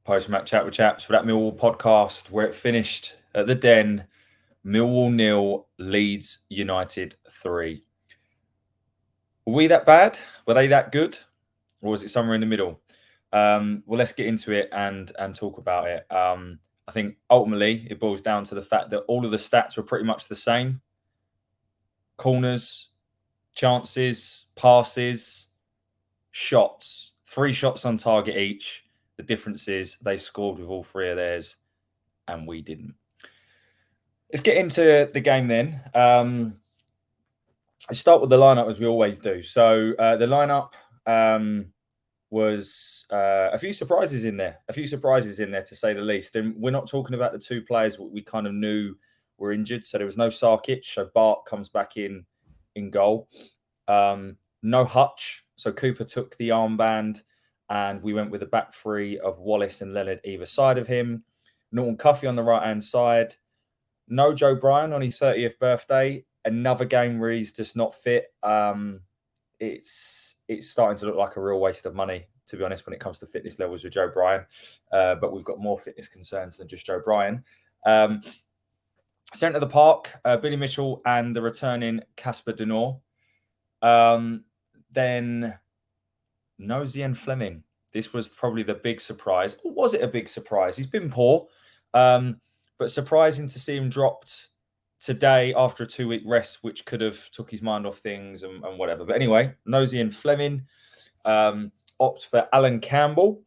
Post-match chat with chaps for that Millwall podcast where it finished at the Den, Millwall 0, Leeds United 3. Were we that bad? Were they that good? Or was it somewhere in the middle? Well, let's get into it and talk about it. I think ultimately it boils down to the fact that all of the stats were pretty much the same. Corners, chances, passes, shots. 3 shots on target each. The difference is they scored with all 3 of theirs and we didn't. Let's get into the game then. Let's start with the lineup as we always do. So the lineup was a few surprises in there. To say the least. And we're not talking about the 2 players we kind of knew were injured. So there was no Sarkic. So Bart comes back in goal. No Hutch. So Cooper took the armband and we went with a back 3 of Wallace and Leonard either side of him. Norton Cuffy on the right-hand side. No Joe Bryan on his 30th birthday. Another game where he's just not fit. It's starting to look like a real waste of money, to be honest, when it comes to fitness levels with Joe Bryan. But we've got more fitness concerns than just Joe Bryan. Centre of the park, Billy Mitchell and the returning Casper Denor. Then Nosey and Fleming. This was probably the big surprise. Or was it a big surprise? He's been poor. But surprising to see him dropped today after a 2-week rest, which could have took his mind off things and whatever. But anyway, Nosey and Fleming opt for Alan Campbell,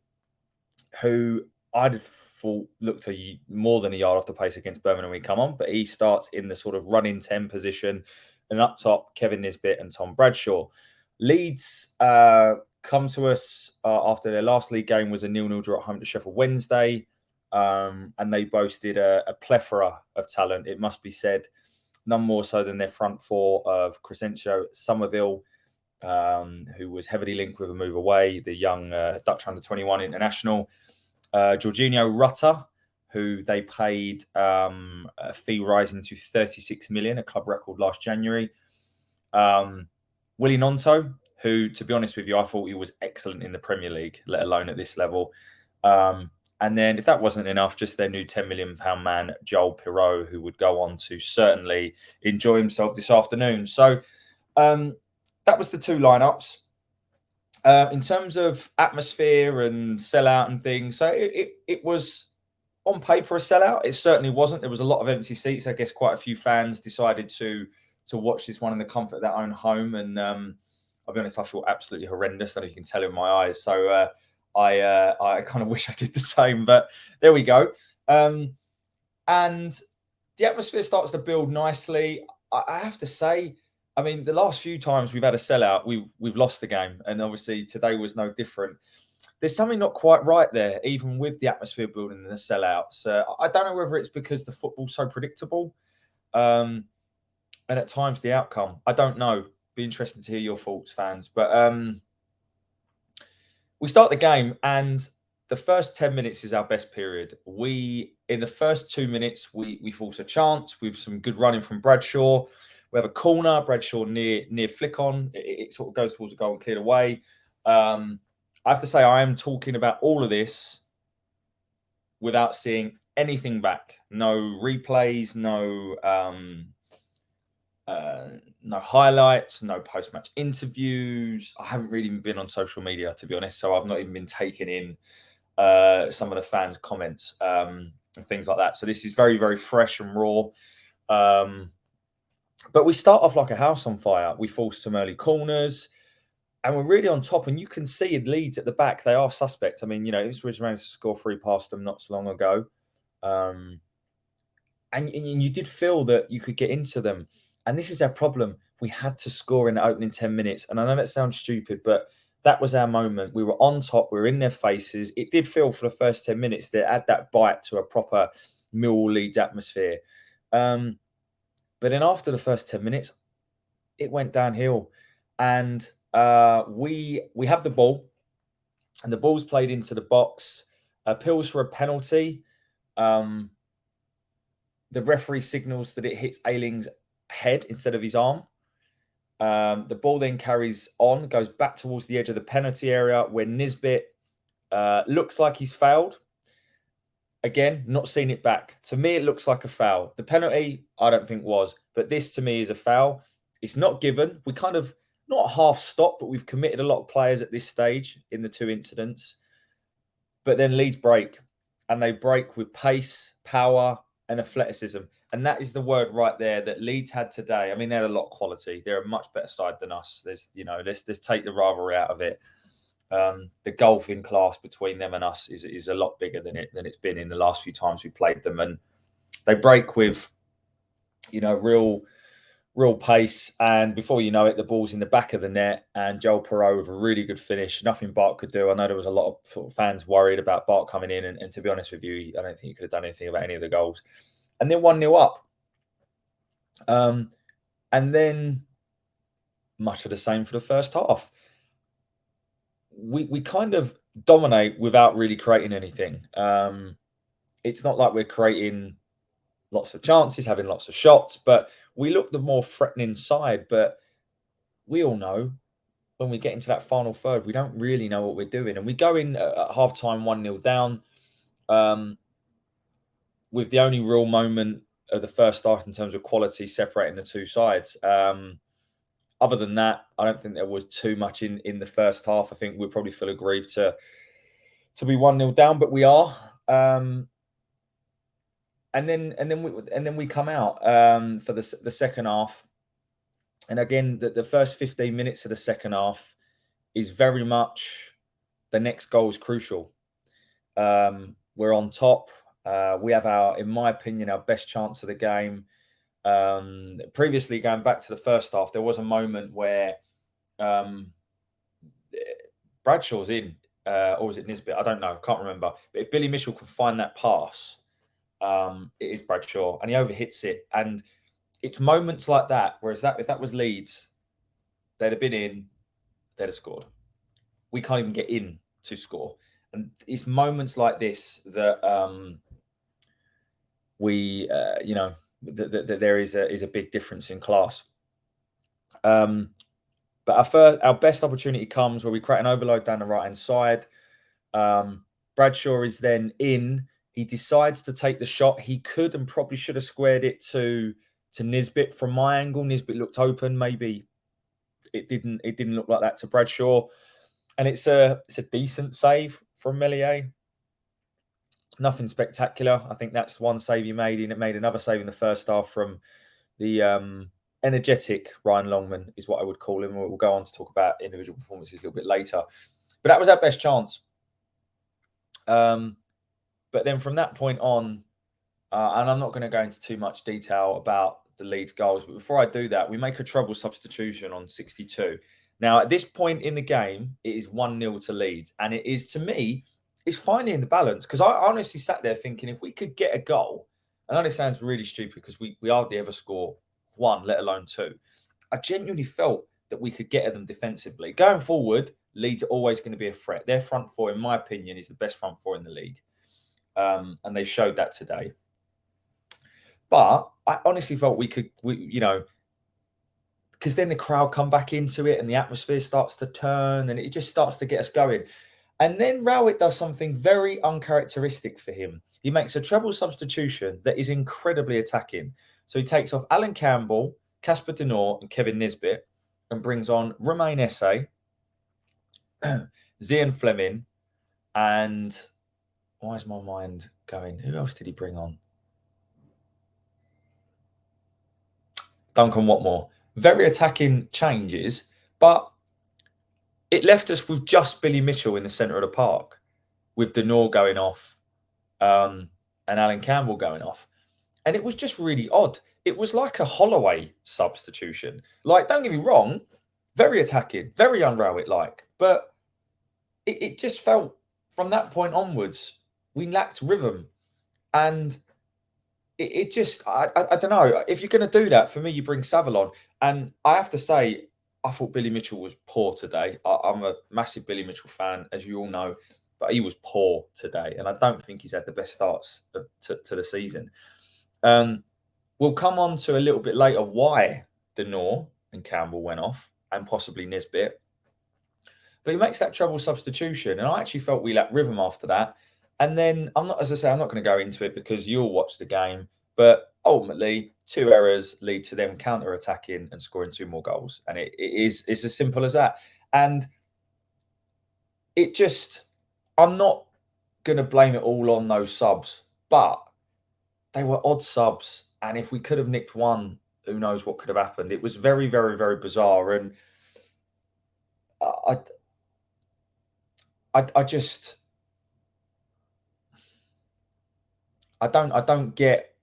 who I'd have thought looked more than a yard off the pace against Birmingham when he come on, but he starts in the sort of running 10 position. And up top, Kevin Nisbet and Tom Bradshaw. Leeds come to us after their last league game was a 0-0 draw at home to Sheffield Wednesday. And they boasted a plethora of talent, it must be said, none more so than their front 4 of Crescencio Somerville, who was heavily linked with a move away, the young Dutch under-21 international, Jorginho Rutter, who they paid a fee rising to 36 million, a club record last January, Willie Nonto, who, to be honest with you, I thought he was excellent in the Premier League, let alone at this level. And then, if that wasn't enough, just their new £10 million man, Joel Pirot, who would go on to certainly enjoy himself this afternoon. So that was the 2 lineups. In terms of atmosphere and sellout and things, so it was on paper a sellout. It certainly wasn't. There was a lot of empty seats. I guess quite a few fans decided to watch this one in the comfort of their own home. And I'll be honest, I feel absolutely horrendous. I don't know if you can tell in my eyes. So I kind of wish I did the same, but there we go. And the atmosphere starts to build nicely. I have to say, I mean, the last few times we've had a sellout, we've lost the game, and obviously today was no different. There's something not quite right there, even with the atmosphere building and the sellouts. I don't know whether it's because the football's so predictable, and at times the outcome. I don't know. Be interesting to hear your thoughts, fans, but. We start the game and the first 10 minutes is our best period. In the first 2 minutes, we force a chance with some good running from Bradshaw. We have a corner, Bradshaw near flick on. It sort of goes towards the goal and cleared away. I have to say, I am talking about all of this without seeing anything back. No replays, no highlights, no post-match interviews. I haven't really been on social media, to be honest, so I've not even been taking in some of the fans' comments and things like that. So this is very, very fresh and raw. But we start off like a house on fire. We force some early corners, and we're really on top. And you can see in Leeds at the back, they are suspect. I mean, Ipswich managed to score 3 past them not so long ago. And you did feel that you could get into them. And this is our problem. We had to score in the opening 10 minutes. And I know that sounds stupid, but that was our moment. We were on top. We were in their faces. It did feel for the first 10 minutes that had that bite to a proper Millwall Leeds atmosphere. But then after the first 10 minutes, it went downhill. And we have the ball. And the ball's played into the box. Appeals for a penalty. The referee signals that it hits Ayling's head instead of his arm. The ball then carries on, goes back towards the edge of the penalty area where Nisbet looks like he's fouled. Again, not seen it back. To me, it looks like a foul. The penalty, I don't think was, but this to me is a foul. It's not given. We kind of not half stop, but we've committed a lot of players at this stage in the two incidents. But then Leeds break, and they break with pace, power, and athleticism. And that is the word right there that Leeds had today. I mean, they had a lot of quality. They're a much better side than us. Let's take the rivalry out of it. The golfing class between them and us is a lot bigger than it's been in the last few times we played them. And they break with, real pace, and before you know it, the ball's in the back of the net, and Joel Perreault with a really good finish. Nothing Bart could do. I know there was a lot of sort of fans worried about Bart coming in, and to be honest with you, I don't think he could have done anything about any of the goals. And then 1-0 up. And then much of the same for the first half. We kind of dominate without really creating anything. It's not like we're creating lots of chances, having lots of shots, but we look the more threatening side. But we all know when we get into that final third, we don't really know what we're doing. And we go in at half-time 1-0 down, with the only real moment of the first half in terms of quality separating the two sides. Other than that, I don't think there was too much in the first half. I think we'll probably feel aggrieved to be 1-0 down, but we are. And then we come out for the second half. And again, the first 15 minutes of the second half is very much the next goal is crucial. We're on top. We have in my opinion, our best chance of the game. Previously, going back to the first half, there was a moment where Bradshaw's in, or was it Nisbet? I don't know. Can't remember. But if Billy Mitchell can find that pass, it is Bradshaw, and he overhits it. And it's moments like that. Whereas if that was Leeds, they'd have been in, they'd have scored. We can't even get in to score. And it's moments like this that there is a big difference in class. But our best opportunity comes where we create an overload down the right-hand side. Bradshaw is then in. He decides to take the shot. He could and probably should have squared it to Nisbet. From my angle, Nisbet looked open. Maybe it didn't look like that to Bradshaw. And it's a decent save from Meslier. Nothing spectacular. I think that's one save he made. And it made another save in the first half from the energetic Ryan Longman, is what I would call him. We'll go on to talk about individual performances a little bit later. But that was our best chance. But then from that point on, and I'm not going to go into too much detail about the Leeds goals, but before I do that, we make a treble substitution on 62. Now, at this point in the game, it is 1-0 to Leeds. And it is, to me, it's finding the balance. Because I honestly sat there thinking, if we could get a goal, I know this sounds really stupid because we hardly ever score one, let alone two. I genuinely felt that we could get at them defensively. Going forward, Leeds are always going to be a threat. Their front four, in my opinion, is the best front four in the league. And they showed that today. But I honestly felt we could, because then the crowd come back into it and the atmosphere starts to turn and it just starts to get us going. And then Rowett does something very uncharacteristic for him. He makes a treble substitution that is incredibly attacking. So he takes off Alan Campbell, Casper De Norre and Kevin Nisbet and brings on Romain Esse, Zian Fleming, and why is my mind going? Who else did he bring on? Duncan Watmore. Very attacking changes, but it left us with just Billy Mitchell in the centre of the park, with De Norre going off and Alan Campbell going off. And it was just really odd. It was like a Holloway substitution. Like, don't get me wrong, very attacking, very un-Rowett-like. But it just felt, from that point onwards, we lacked rhythm. And it just, I don't know. If you're going to do that, for me, you bring Saville on. And I have to say, I thought Billy Mitchell was poor today. I'm a massive Billy Mitchell fan, as you all know. But he was poor today. And I don't think he's had the best starts to the season. We'll come on to a little bit later why De Norre and Campbell went off, and possibly Nisbet. But he makes that treble substitution, and I actually felt we lacked rhythm after that. And then I'm not, as I say, I'm not going to go into it because you'll watch the game. But ultimately, 2 errors lead to them counter-attacking and scoring 2 more goals, and it's as simple as that. And it just, I'm not going to blame it all on those subs, but they were odd subs, and if we could have nicked one, who knows what could have happened. It was very, very, very bizarre, and I, I just, I don't get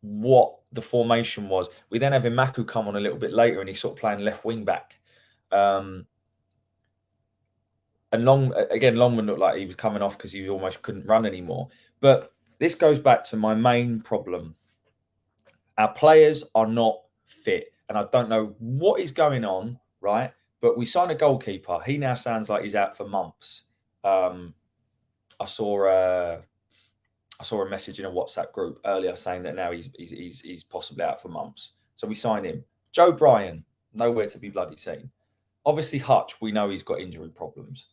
what the formation was. We then have Imaku come on a little bit later, and he's sort of playing left wing back. And Longman looked like he was coming off because he almost couldn't run anymore. But this goes back to my main problem. Our players are not fit, and I don't know what is going on, right? But we signed a goalkeeper. He now sounds like he's out for months. I saw a message in a WhatsApp group earlier saying that now he's possibly out for months. So we sign him. Joe Bryan, nowhere to be bloody seen. Obviously, Hutch, we know he's got injury problems.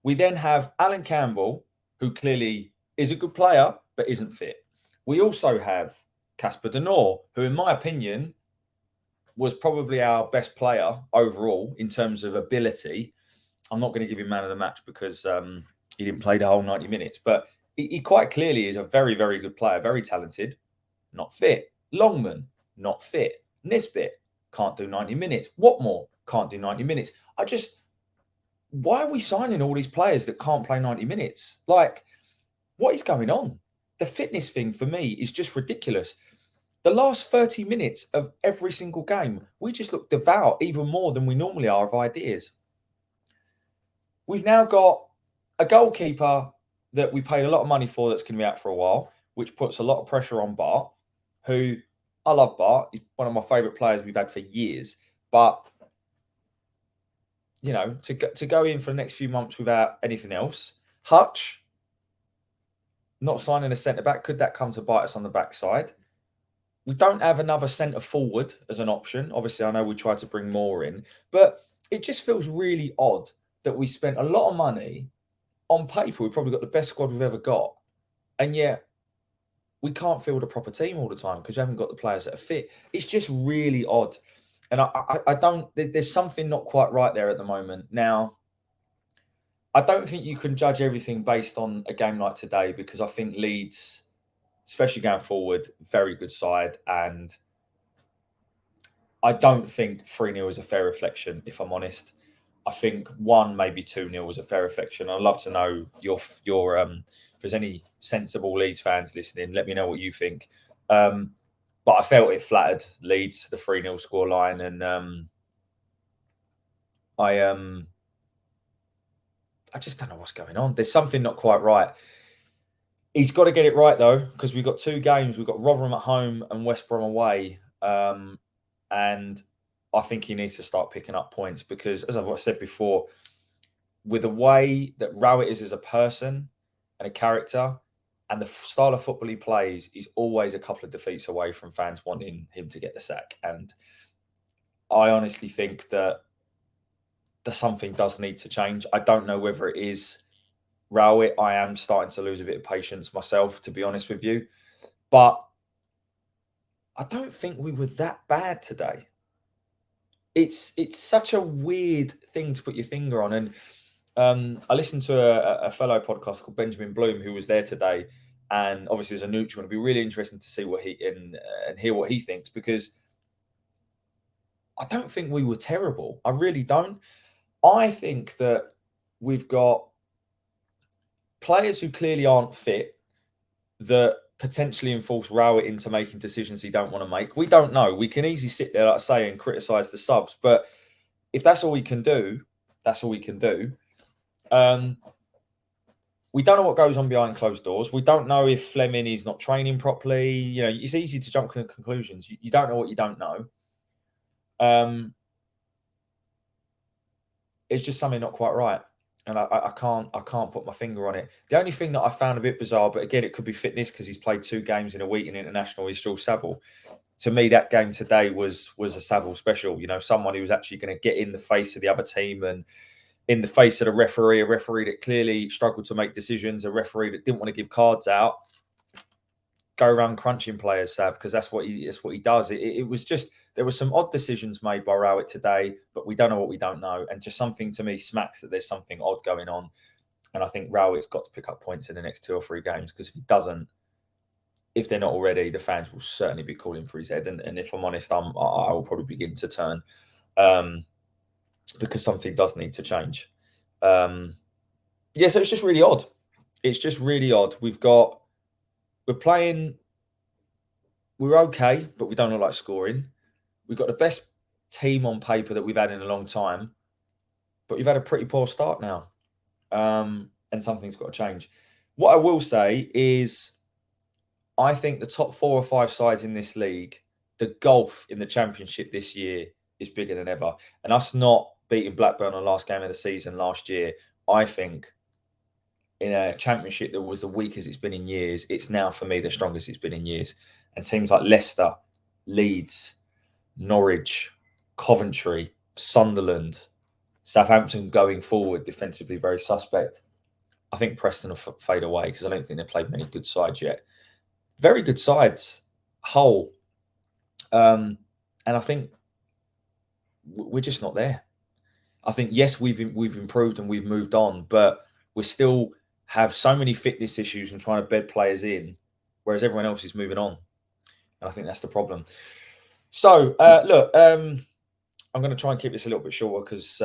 We then have Alan Campbell, who clearly is a good player, but isn't fit. We also have Casper De Norre, who, in my opinion, was probably our best player overall in terms of ability. I'm not going to give him man of the match because he didn't play the whole 90 minutes, but he quite clearly is a very, very good player, very talented, not fit. Longman, not fit. Nisbet, can't do 90 minutes. Watmore, can't do 90 minutes. Why are we signing all these players that can't play 90 minutes? Like, what is going on? The fitness thing for me is just ridiculous. The last 30 minutes of every single game, we just look devout even more than we normally are of ideas. We've now got a goalkeeper that we paid a lot of money for that's going to be out for a while, which puts a lot of pressure on Bart, who I love Bart. He's one of my favourite players we've had for years. But, you know, to go in for the next few months without anything else. Hutch, not signing a centre-back. Could that come to bite us on the backside? We don't have another centre forward as an option. Obviously, I know we tried to bring more in, but it just feels really odd that we spent a lot of money. On paper, we've probably got the best squad we've ever got, and yet we can't field a proper team all the time because we haven't got the players that are fit. It's just really odd, and I don't. There's something not quite right there at the moment. Now, I don't think you can judge everything based on a game like today because I think Leeds, especially going forward, very good side, and I don't think 3-0 is a fair reflection, if I'm honest. I think 1, maybe 2-0 was a fair reflection. I'd love to know your if there's any sensible Leeds fans listening, let me know what you think. But I felt it flattered Leeds, the 3-0 scoreline, and I just don't know what's going on. There's something not quite right. He's got to get it right though, because we've got 2 games. We've got Rotherham at home and West Brom away, and I think he needs to start picking up points because, as I've said before, with the way that Rowett is as a person and a character and the style of football he plays, he's always a couple of defeats away from fans wanting him to get the sack. And I honestly think that something does need to change. I don't know whether it is Rowett. I am starting to lose a bit of patience myself, to be honest with you. But I don't think we were that bad today. It's such a weird thing to put your finger on. And I listened to a fellow podcast called Benjamin Bloom, who was there today. And obviously, as a neutral, it'll be really interesting to see what he and hear what he thinks, because I don't think we were terrible. I really don't. I think that we've got players who clearly aren't fit that potentially enforce Rowett into making decisions he don't want to make. We don't know. We can easily sit there, like I say, and criticise the subs. But if that's all we can do, that's all we can do. We don't know what goes on behind closed doors. We don't know if Fleming is not training properly. You know, it's easy to jump to conclusions. You don't know what you don't know. It's just something not quite right. And I can't put my finger on it. The only thing that I found a bit bizarre, but again, it could be fitness because he's played 2 games in a week in international, is Jules Saville. To me, that game today was a Saville special. You know, someone who was actually going to get in the face of the other team and in the face of the referee, a referee that clearly struggled to make decisions, a referee that didn't want to give cards out, go around crunching players, Sav, because that's what he does. It was just, there were some odd decisions made by Rowett today, but we don't know what we don't know, and just something to me smacks that there's something odd going on. And I think Rowett's got to pick up points in the next 2 or 3 games, because if he doesn't, if they're not already, the fans will certainly be calling for his head. And if I'm honest, I will probably begin to turn, because something does need to change. So it's just really odd. It's just really odd. We're playing, we're okay, but we don't look like scoring. We've got the best team on paper that we've had in a long time, but we've had a pretty poor start now. And something's got to change. What I will say is, I think the top 4 or 5 sides in this league, the gulf in the Championship this year is bigger than ever. And us not beating Blackburn on the last game of the season last year, I think in a Championship that was the weakest it's been in years, it's now for me the strongest it's been in years. And teams like Leicester, Leeds, Norwich, Coventry, Sunderland, Southampton going forward defensively very suspect. I think Preston will fade away because I don't think they've played many good sides yet. Very good sides, whole. And I think we're just not there. I think, yes, we've improved and we've moved on, but we still have so many fitness issues and trying to bed players in, whereas everyone else is moving on. And I think that's the problem. So, look, I'm going to try and keep this a little bit shorter because,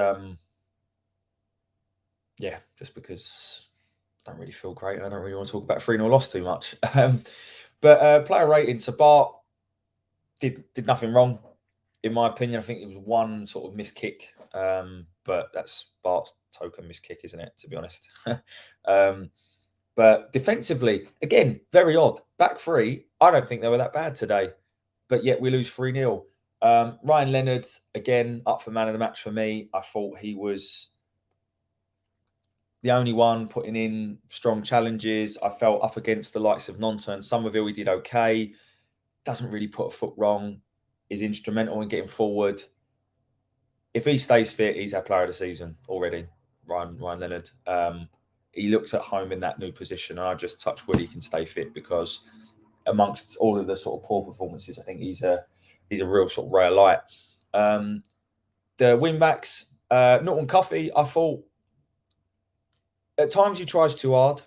just because I don't really feel great and I don't really want to talk about 3-0 loss too much. But player rating, so Bart did nothing wrong, in my opinion. I think it was one sort of missed kick, but that's Bart's token missed kick, isn't it, to be honest? But defensively, again, very odd. Back 3, I don't think they were that bad today, but yet we lose 3-0. Ryan Leonard, again, up for man of the match for me. I thought he was the only one putting in strong challenges. I felt up against the likes of Nonta and Somerville, he did okay. Doesn't really put a foot wrong. Is instrumental in getting forward. If he stays fit, he's our player of the season already, Ryan Leonard. He looks at home in that new position, and I just touch wood he can stay fit, because amongst all of the sort of poor performances, I think he's a real sort of ray of light. The wing backs, Norton Cuffy, I thought at times he tries too hard,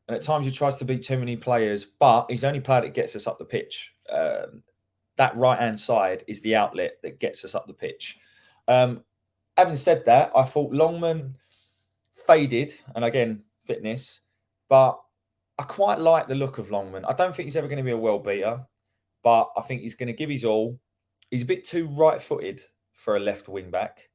and at times he tries to beat too many players, but he's the only player that gets us up the pitch. That right-hand side is the outlet that gets us up the pitch. Having said that, I thought Longman faded, and again, fitness, but I quite like the look of Longman. I don't think he's ever going to be a world beater, but I think he's going to give his all. He's a bit too right-footed for a left wing-back,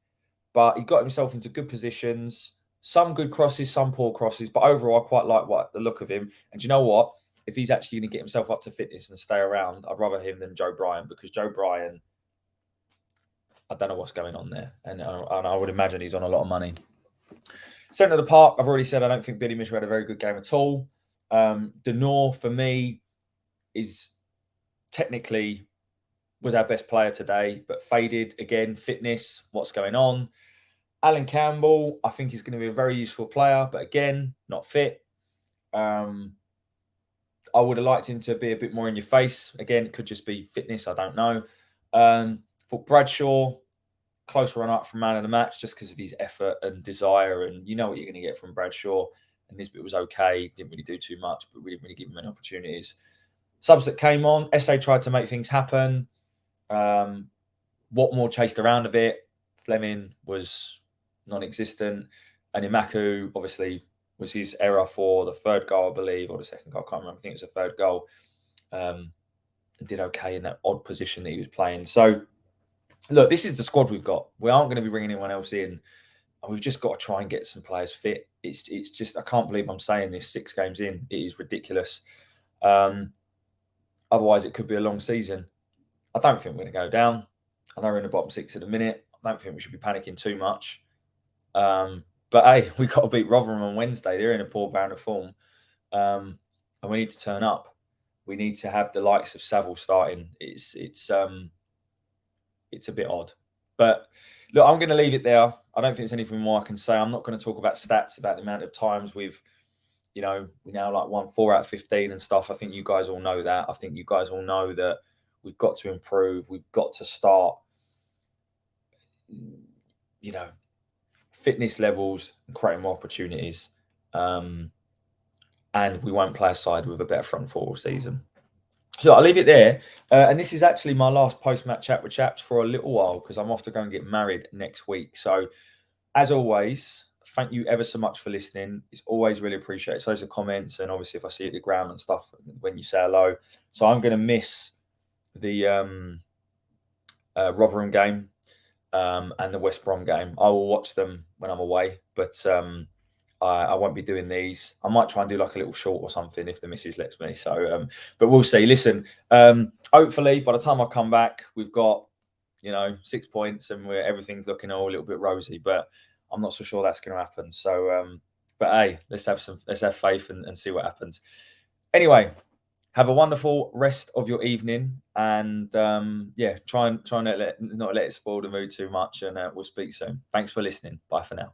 but he got himself into good positions. Some good crosses, some poor crosses, but overall, I quite like the look of him. And do you know what? If he's actually going to get himself up to fitness and stay around, I'd rather him than Joe Bryan, because Joe Bryan, I don't know what's going on there. And I would imagine he's on a lot of money. Centre of the park, I've already said I don't think Billy Mitchell had a very good game at all. Denor, for me, is technically was our best player today, but faded. Again, fitness, what's going on. Alan Campbell, I think he's going to be a very useful player, but again, not fit. I would have liked him to be a bit more in your face. Again, it could just be fitness. I don't know. For Bradshaw, close run up from man of the match just because of his effort and desire. And you know what you're going to get from Bradshaw. And Nisbet was okay. Didn't really do too much, but we didn't really give him any opportunities. Subs that came on, SA tried to make things happen. Watmore chased around a bit. Fleming was non-existent. And Imaku, obviously, was his error for the third goal, I believe, or the second goal. I can't remember. I think it was the third goal. Did okay in that odd position that he was playing. So, look, this is the squad we've got. We aren't going to be bringing anyone else in. And we've just got to try and get some players fit. It's just, I can't believe I'm saying this 6 games in. It is ridiculous. Otherwise, it could be a long season. I don't think we're going to go down. I know we're in the bottom 6 at the minute. I don't think we should be panicking too much. But hey, we've got to beat Rotherham on Wednesday. They're in a poor bound of form. And we need to turn up. We need to have the likes of Saville starting. It's a bit odd. But look, I'm going to leave it there. I don't think there's anything more I can say. I'm not going to talk about stats about the amount of times we've, we now like won 4 out of 15 and stuff. I think you guys all know that. I think you guys all know that we've got to improve. We've got to start, fitness levels and creating more opportunities. And we won't play a side with a better front four all season. So I'll leave it there. And this is actually my last post-match chat with chaps for a little while because I'm off to go and get married next week. So as always, thank you ever so much for listening. It's always really appreciated. So those are comments, and obviously if I see you at the ground and stuff when you say hello. So I'm going to miss the Rotherham game and the West Brom game. I will watch them when I'm away, but I won't be doing these. I might try and do like a little short or something if the missus lets me. So, but we'll see. Listen, hopefully by the time I come back, we've got 6 points and everything's looking all a little bit rosy. But I'm not so sure that's going to happen. So, but hey, let's have faith and see what happens. Anyway, have a wonderful rest of your evening, and try and not let it spoil the mood too much. And we'll speak soon. Thanks for listening. Bye for now.